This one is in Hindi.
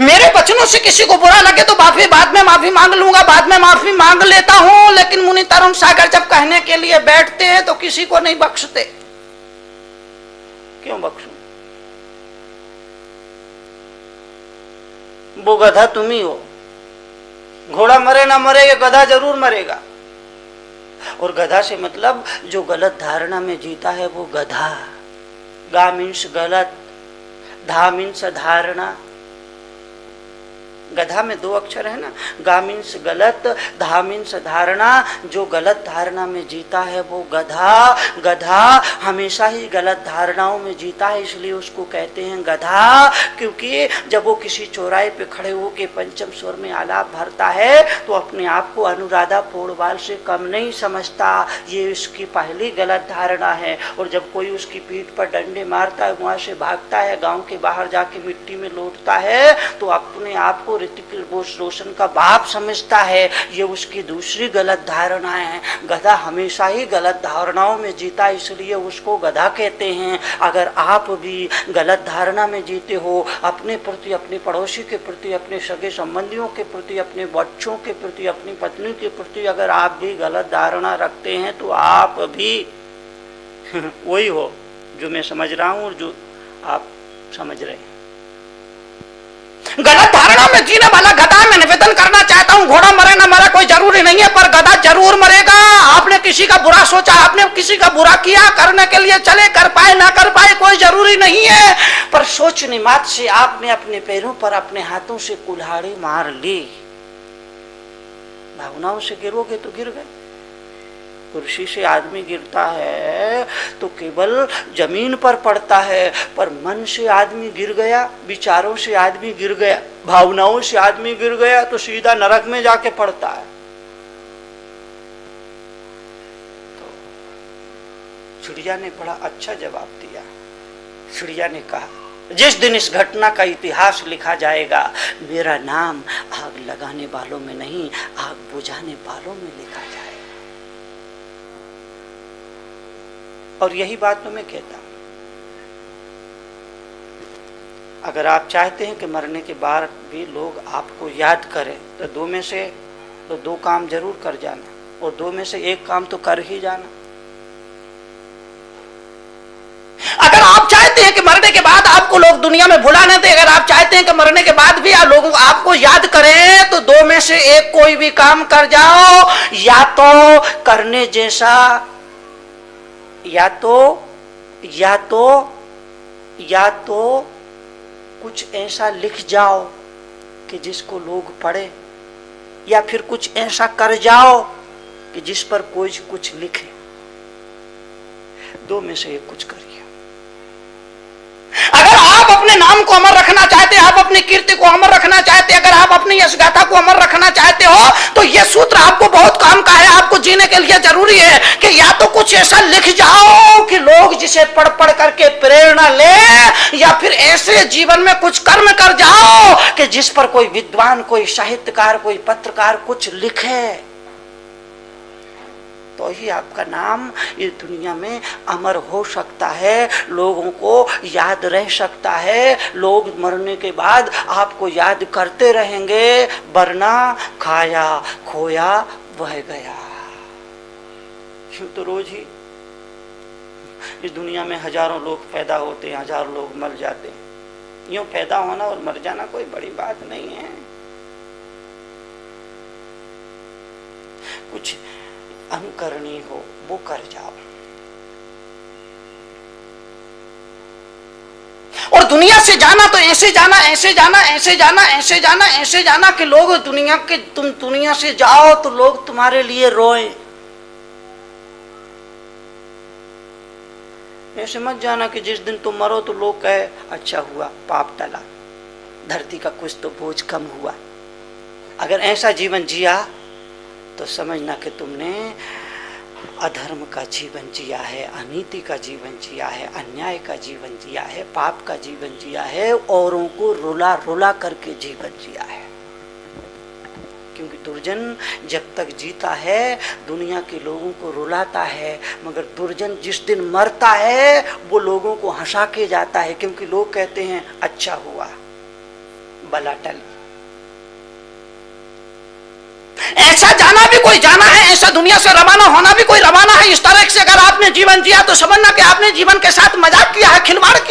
मेरे वचनों से किसी को बुरा लगे तो बाद में माफी मांग लूंगा, बाद में माफी मांग लेता हूं, लेकिन मुनि तरुण सागर जब कहने के लिए बैठते हैं तो किसी को नहीं बख्शते। क्यों बख्शूं? वो गधा तुम ही हो। घोड़ा मरे ना मरे, ये गधा जरूर मरेगा। और गधा से मतलब जो गलत धारणा में जीता है वो गधा। गा मीन्स गलत, धा मीन्स धारणा। गधा में दो अक्षर है ना, गा मीन्स गलत, धा मीन्स धारणा। जो गलत धारणा में जीता है वो गधा। गधा हमेशा ही गलत धारणाओं में जीता है, इसलिए उसको कहते हैं गधा। क्योंकि जब वो किसी चौराहे पे खड़े होके पंचम स्वर में आलाप भरता है तो अपने आप को अनुराधा पोड़वाल से कम नहीं समझता, ये उसकी पहली गलत धारणा है। और जब कोई उसकी पीठ पर डंडे मारता है, वहां से भागता है, गांव के बाहर जाके मिट्टी में लौटता है, तो अपने आप को ऋतिक रोशन का बाप समझता है, ये उसकी दूसरी गलत धारणा है। गधा हमेशा ही गलत धारणाओं में जीता, इसलिए उसको गधा कहते हैं। अगर आप भी गलत धारणा में जीते हो, अपने प्रति, अपने पड़ोसी के प्रति, अपने सगे संबंधियों के प्रति, अपने बच्चों के प्रति, अपनी पत्नी के प्रति अगर आप भी गलत धारणा रखते हैं तो आप भी वही हो जो मैं समझ रहा हूं और जो आप समझ रहे हैं। गलत धारणा में जीने वाला गधा मैं निवेदन करना चाहता हूं, घोड़ा मरे ना मरे कोई जरूरी नहीं है, पर गधा जरूर मरेगा। आपने किसी का बुरा सोचा, आपने किसी का बुरा किया, करने के लिए चले, कर पाए ना कर पाए कोई जरूरी नहीं है, पर सोचने मात्र से आपने अपने पैरों पर अपने हाथों से कुल्हाड़ी मार ली। भावनाओं से गिरोगे तो गिर गए। कुर्सी से आदमी गिरता है तो केवल जमीन पर पड़ता है, पर मन से आदमी गिर गया, विचारों से आदमी गिर गया, भावनाओं से आदमी गिर गया तो सीधा नरक में जाके पड़ता है। तो चिड़िया ने बड़ा अच्छा जवाब दिया। चिड़िया ने कहा, जिस दिन इस घटना का इतिहास लिखा जाएगा, मेरा नाम आग लगाने वालों में नहीं, आग बुझाने वालों में लिखा जाएगा। और यही बात तो मैं कहता हूं, अगर आप चाहते हैं कि मरने के बाद भी लोग आपको याद करें तो दो काम जरूर कर जाना, और दो में से एक काम तो कर ही जाना। अगर आप चाहते हैं कि मरने के बाद आपको लोग दुनिया में भुला न दे, अगर आप चाहते हैं कि मरने के बाद भी लोग आपको याद करें, तो दो में से एक कोई भी काम कर जाओ। या तो करने जैसा, या तो कुछ ऐसा लिख जाओ कि जिसको लोग पढ़े, या फिर कुछ ऐसा कर जाओ कि जिस पर कोई कुछ लिखे। दो में से एक कुछ करिए। अगर आप अपने नाम को अमर रखना चाहते हैं, आप अपनी कीर्ति को अमर रखना चाहते हैं, अगर आप अपनी यश गाथा को अमर रखना चाहते हो, तो यह सूत्र आपको बहुत काम का है। आपको जीने के लिए जरूरी है कि या तो कुछ ऐसा लिख जाओ कि लोग जिसे पढ़ पढ़ करके प्रेरणा ले, या फिर ऐसे जीवन में कुछ कर्म कर जाओ कि जिस पर कोई विद्वान, कोई साहित्यकार, कोई पत्रकार कुछ लिखे, तो ही आपका नाम इस दुनिया में अमर हो सकता है, लोगों को याद रह सकता है। लोग मरने के बाद आपको याद करते रहेंगे, वरना खाया खोया बह गया। तो रोज ही इस दुनिया में हजारों लोग पैदा होते हैं, हजारों लोग मर जाते हैं। यूं पैदा होना और मर जाना कोई बड़ी बात नहीं है। कुछ अनुकरणीय हो वो कर जाओ। और दुनिया से जाना तो ऐसे जाना, ऐसे जाना, ऐसे जाना, ऐसे जाना, ऐसे जाना कि लोग तुम दुनिया से जाओ तो लोग तुम्हारे लिए रोएं। ऐसे मत जाना कि जिस दिन तुम मरो तो लोग कहे अच्छा हुआ, पाप टला, धरती का कुछ तो बोझ कम हुआ। अगर ऐसा जीवन जिया तो समझना कि तुमने अधर्म का जीवन जिया है, अनीति का जीवन जिया है, अन्याय का जीवन जिया है, पाप का जीवन जिया है, औरों को रुला रुला करके जीवन जिया है। क्योंकि दुर्जन जब तक जीता है दुनिया के लोगों को रुलाता है, मगर दुर्जन जिस दिन मरता है वो लोगों को हंसा के जाता है, क्योंकि लोग कहते हैं अच्छा हुआ, बला टल। ऐसा जाना भी कोई जाना है, ऐसा दुनिया से रवाना होना भी कोई रवाना है। इस तरह से अगर आपने जीवन जिया तो समझना कि आपने जीवन के साथ मजाक किया है, खिलवाड़ किया।